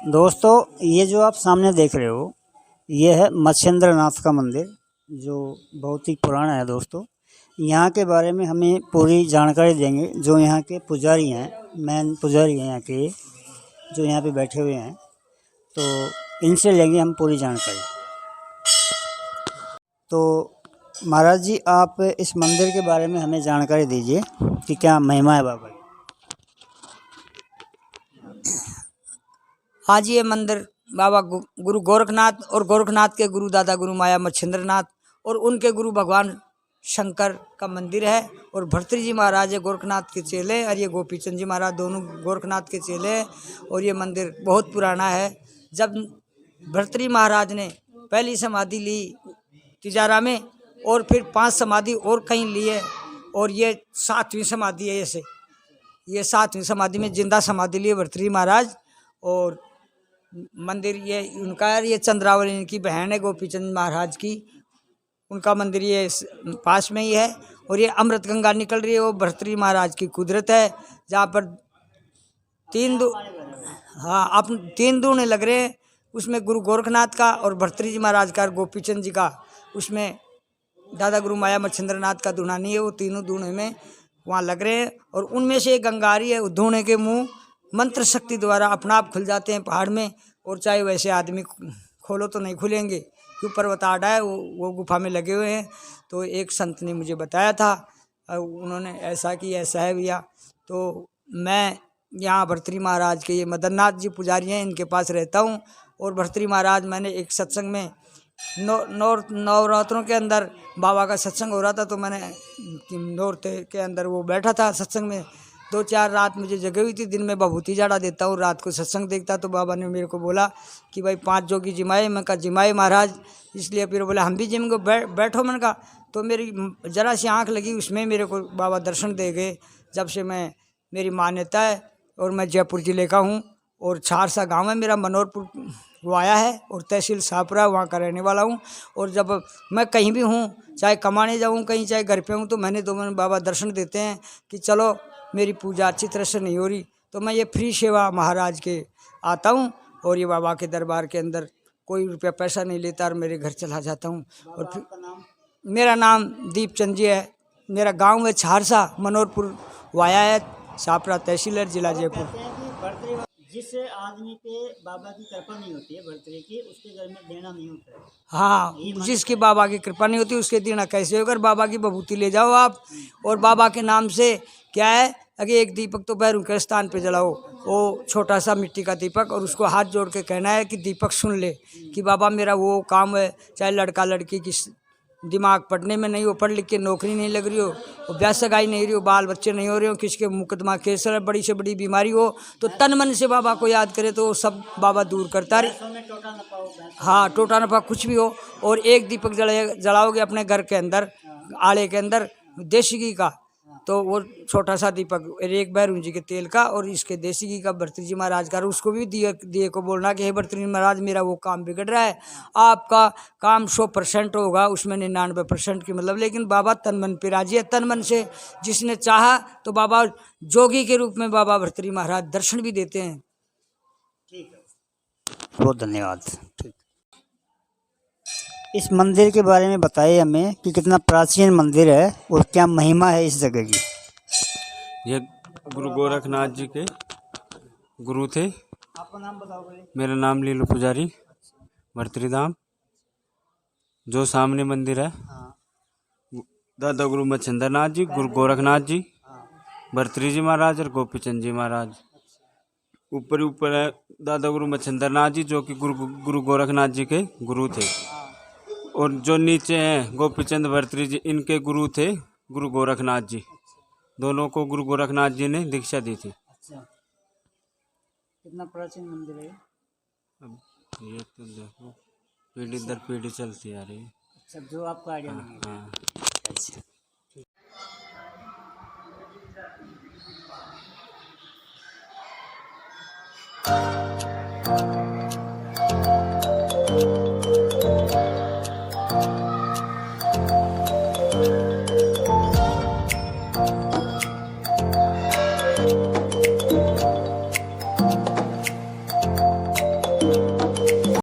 दोस्तों, ये जो आप सामने देख रहे हो, ये है मत्स्येंद्रनाथ का मंदिर, जो बहुत ही पुराना है। दोस्तों, यहाँ के बारे में हमें पूरी जानकारी देंगे जो यहाँ के पुजारी हैं, मेन पुजारी हैं यहाँ के, जो यहाँ पे बैठे हुए हैं। तो इनसे लेंगे हम पूरी जानकारी। तो महाराज जी, आप इस मंदिर के बारे में हमें जानकारी दीजिए कि क्या महिमा है बाबा की। आज ये मंदिर बाबा गुरु गोरखनाथ और गोरखनाथ के गुरु दादा गुरु माया मच्छिंद्रनाथ और उनके गुरु भगवान शंकर का मंदिर है। और भर्तृ जी महाराज है गोरखनाथ के चेले, और ये गोपीचंद जी महाराज दोनों गोरखनाथ के चेले हैं। और ये मंदिर बहुत पुराना है। जब भर्तृ महाराज ने पहली समाधि ली तिजारा में, और फिर 5 समाधि और कहीं लिए, और ये 7वीं समाधि है। ऐसे ये 7वीं समाधि में जिंदा समाधि लिए भर्तृ महाराज। और मंदिर ये उनका है, ये चंद्रावली इनकी बहन है गोपीचंद महाराज की, उनका मंदिर ये पास में ही है। और ये अमृत गंगा निकल रही है, वो भर्तृ महाराज की कुदरत है, जहाँ पर 3 दूने लग रहे हैं। उसमें गुरु गोरखनाथ का और भर्तृ जी महाराज का और गोपीचंद जी का, उसमें दादा गुरु माया मच्छिंद्रनाथ का दूना नहीं है। वो तीनों दूने में वहाँ लग रहे हैं। और उनमें से एक गंगारी है, दूने के मुँह मंत्र शक्ति द्वारा अपना आप खुल जाते हैं पहाड़ में। और चाहे वैसे आदमी खोलो तो नहीं खुलेंगे, क्यों पर्वताड़ है वो गुफा में लगे हुए हैं। तो एक संत ने मुझे बताया था, उन्होंने ऐसा कि ऐसा है भैया। तो मैं यहाँ भर्तृ महाराज के, ये मदननाथ जी पुजारी हैं, इनके पास रहता हूँ। और भर्तृ महाराज, मैंने एक सत्संग में नवरात्रों के अंदर बाबा का सत्संग हो रहा था, तो मैंने नौरते के अंदर वो बैठा था सत्संग में। 2-4 रात मुझे जगी हुई थी। दिन में बभूति जाड़ा देता हूँ, रात को सत्संग देखता। तो बाबा ने मेरे को बोला कि भाई 5 जोगी जिमाए। मैं कहा जिमाए महाराज, इसलिए फिर बोला हम भी जिम को बैठो। मैंने कहा, तो मेरी जरा सी आँख लगी, उसमें मेरे को बाबा दर्शन दे गए। जब से मैं, मेरी मान्यता है। और मैं जयपुर जिले का हूँ, और छारसा गाँव है मेरा, मनोहरपुर वाया है, और तहसील शाहपुरा, वहाँ का रहने वाला हूँ। और जब मैं कहीं भी हूँ, चाहे कमाने जाऊँ कहीं, चाहे घर पे हूँ, तो मैंने बाबा दर्शन देते हैं कि चलो मेरी पूजा अच्छी तरह से नहीं हो रही, तो मैं ये फ्री सेवा महाराज के आता हूँ। और ये बाबा के दरबार के अंदर कोई रुपया पैसा नहीं लेता, और मेरे घर चला जाता हूँ। और फिर मेरा नाम दीपचंद जी है। मेरा गांव है छारसा, मनोहरपुर वाया है, शाहपुरा तहसील है, जिला जयपुर। जिस आदमी पे बाबा की कृपा नहीं होती है भर्तृ की, उसके घर में देना नहीं होता है। हाँ, जिसकी बाबा की कृपा नहीं होती उसके देना कैसे होगा। बाबा की बभूति ले जाओ आप, और बाबा के नाम से क्या है, अगर एक दीपक तो भैरू के स्थान पे जलाओ, वो छोटा सा मिट्टी का दीपक, और उसको हाथ जोड़ के कहना है कि दीपक सुन ले कि बाबा मेरा वो काम है, चाहे लड़का लड़की की दिमाग पढ़ने में नहीं हो, पढ़ लिख के नौकरी नहीं लग रही हो, और ब्याह सगाई नहीं रही हो, बाल बच्चे नहीं हो रहे हो, किसके मुकदमा केस है, बड़ी से बड़ी बीमारी हो, तो तन मन से बाबा को याद करे तो सब बाबा दूर करता है। हाँ, टोटा नफा कुछ भी हो। और एक दीपक जलाओगे अपने घर के अंदर, आड़े के अंदर, देसी घी का, तो वो छोटा सा दीपक, एक भैरू जी के तेल का, और इसके देसी घी का, भर्तृ जी महाराज का। उसको भी दिए को बोलना कि हे भर्तृ महाराज, मेरा वो काम बिगड़ रहा है, आपका काम 100% होगा, उसमें 99% की मतलब। लेकिन बाबा तन मन पे राजी है, तन मन से जिसने चाहा तो बाबा जोगी के रूप में बाबा भर्तृ महाराज दर्शन भी देते हैं। ठीक है, बहुत धन्यवाद। ठीक, इस मंदिर के बारे में बताइए हमें कि कितना प्राचीन मंदिर है और क्या महिमा है इस जगह की। ये गुरु गोरखनाथ जी के गुरु थे। आपका नाम बताओगे? मेरा नाम लीलू पुजारी, भर्तृधाम। जो सामने मंदिर है, दादा गुरु मच्छिंद्रनाथ जी, गुरु गोरखनाथ जी, भर्तृ जी महाराज और गोपीचंद जी महाराज। ऊपर है दादा गुरु मच्छिंद्रनाथ जी, जो कि गुरु गोरखनाथ जी के गुरु थे। और जो नीचे हैं गोपीचंद भर्तृ जी, इनके गुरु थे गुरु गोरखनाथ जी। दोनों को गुरु गोरखनाथ जी ने दीक्षा दी थी। अच्छा, कितना प्राचीन मंदिर है। अब ये तो देखो, पीढ़ी दर पीढ़ी चलती आ रही है। अच्छा, जो आपका आइडिया नहीं है। हाँ। अच्छा।